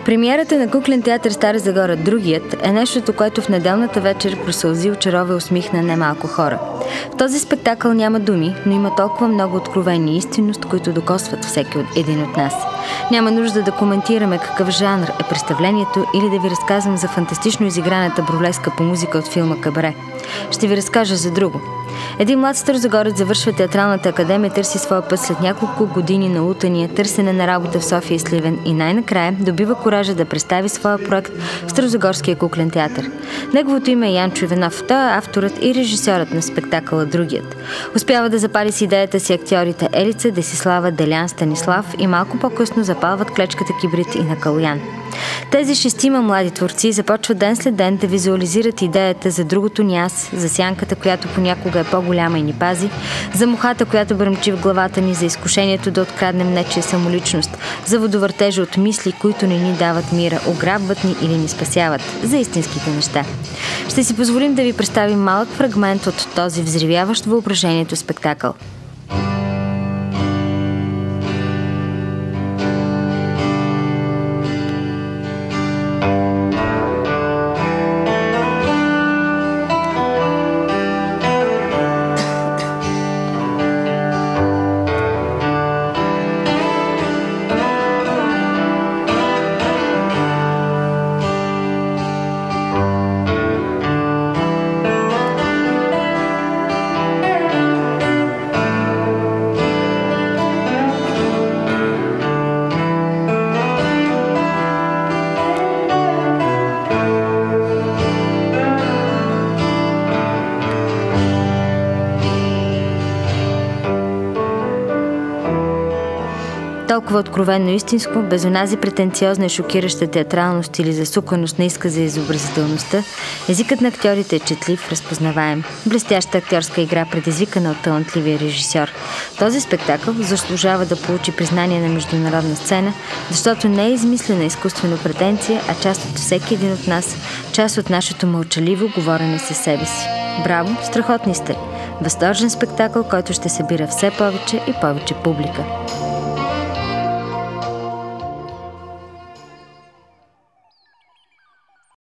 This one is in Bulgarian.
Премиерата на Куклен театър Стара Загора «Другият» е нещото, което в неделната вечер просълзи, очарова и усмихна немалко хора. В този спектакъл няма думи, но има толкова много откровение и истинност, които докосват всеки един от нас. Няма нужда да коментираме какъв жанр е представлението или да ви разказвам за фантастично изиграната бурлеска по музика от филма «Кабаре». Ще ви разкажа за друго. Един млад старозагорец завършва театралната академия, търси своя път след няколко години на лутания, търсене на работа в София и Сливен и най-накрая добива коража да представи своя проект в Старозагорския куклен театър. Неговото име е Янчо Иванов. Той е авторът и режисьорът на спектакъла «Другият». Успява да запали с идеята си актьорите Елица, Десислава, Делян, Станислав и малко по-късно запалват клечката кибрид и на Калуян. Тези шестима млади творци започват ден след ден да визуализират идеята за другото ни аз, за сянката, която понякога е по-голяма и ни пази, за мухата, която бръмчи в главата ни, за изкушението да откраднем нечия самоличност, за водовъртежа от мисли, които не ни дават мира, ограбват ни или ни спасяват, за истинските неща. Ще си позволим да ви представим малък фрагмент от този взривяващ въображението спектакъл. Толкова откровенно истинско, без онази претенциозна и шокираща театралност или засуканост на изказа и изобразителността, езикът на актьорите е четлив, разпознаваем. Блестяща актьорска игра, предизвикана от талантливия режисьор. Този спектакъл заслужава да получи признание на международна сцена, защото не е измислена изкуствено претенция, а част от всеки един от нас, част от нашето мълчаливо говорене със себе си. Браво, страхотни сте! Възторжен спектакъл, който ще събира все повече и повече публика.